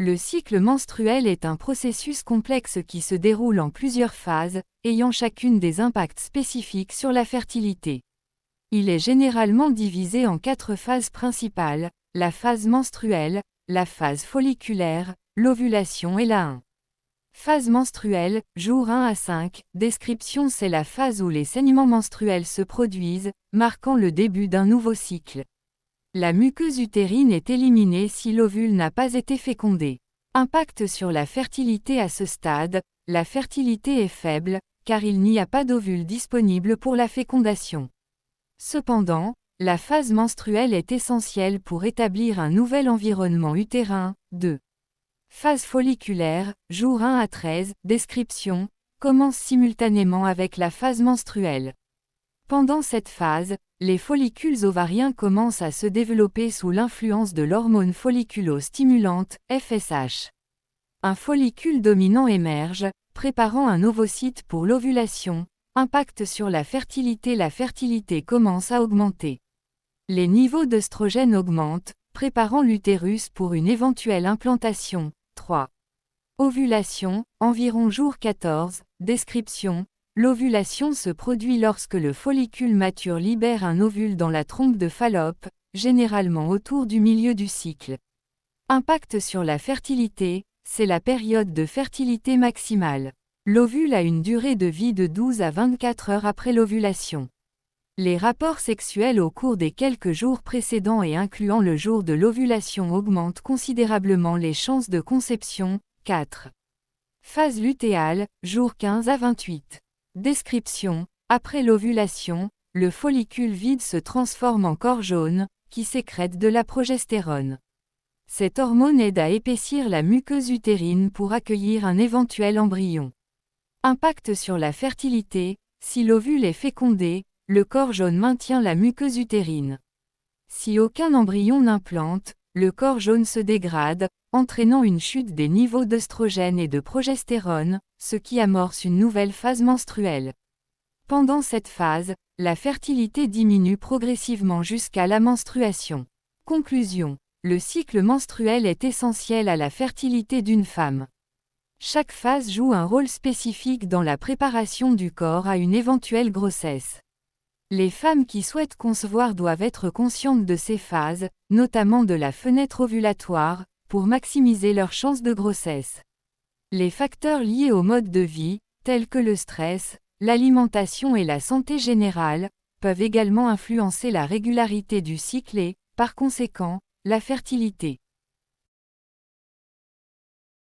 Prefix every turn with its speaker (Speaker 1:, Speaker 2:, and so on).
Speaker 1: Le cycle menstruel est un processus complexe qui se déroule en plusieurs phases, ayant chacune des impacts spécifiques sur la fertilité. Il est généralement divisé en 4 phases principales, la phase menstruelle, la phase folliculaire, l'ovulation et la 1. Phase menstruelle, jour 1 à 5, description: c'est la phase où les saignements menstruels se produisent, marquant le début d'un nouveau cycle. La muqueuse utérine est éliminée si l'ovule n'a pas été fécondé. Impact sur la fertilité: à ce stade, la fertilité est faible, car il n'y a pas d'ovule disponible pour la fécondation. Cependant, la phase menstruelle est essentielle pour établir un nouvel environnement utérin. 2. Phase folliculaire, jour 1 à 13, description, commence simultanément avec la phase menstruelle. Pendant cette phase, les follicules ovariens commencent à se développer sous l'influence de l'hormone folliculo-stimulante, FSH. Un follicule dominant émerge, préparant un ovocyte pour l'ovulation. Impact sur la fertilité: la fertilité commence à augmenter. Les niveaux d'œstrogène augmentent, préparant l'utérus pour une éventuelle implantation. 3. Ovulation, environ jour 14, description. L'ovulation se produit lorsque le follicule mature libère un ovule dans la trompe de Fallope, généralement autour du milieu du cycle. Impact sur la fertilité: c'est la période de fertilité maximale. L'ovule a une durée de vie de 12 à 24 heures après l'ovulation. Les rapports sexuels au cours des quelques jours précédents et incluant le jour de l'ovulation augmentent considérablement les chances de conception. 4. Phase lutéale, jour 15 à 28. Description: après l'ovulation, le follicule vide se transforme en corps jaune, qui sécrète de la progestérone. Cette hormone aide à épaissir la muqueuse utérine pour accueillir un éventuel embryon. Impact sur la fertilité: si l'ovule est fécondé, le corps jaune maintient la muqueuse utérine. Si aucun embryon n'implante, le corps jaune se dégrade, entraînant une chute des niveaux d'œstrogène et de progestérone, ce qui amorce une nouvelle phase menstruelle. Pendant cette phase, la fertilité diminue progressivement jusqu'à la menstruation. Conclusion: le cycle menstruel est essentiel à la fertilité d'une femme. Chaque phase joue un rôle spécifique dans la préparation du corps à une éventuelle grossesse. Les femmes qui souhaitent concevoir doivent être conscientes de ces phases, notamment de la fenêtre ovulatoire, pour maximiser leurs chances de grossesse. Les facteurs liés au mode de vie, tels que le stress, l'alimentation et la santé générale, peuvent également influencer la régularité du cycle et, par conséquent, la fertilité.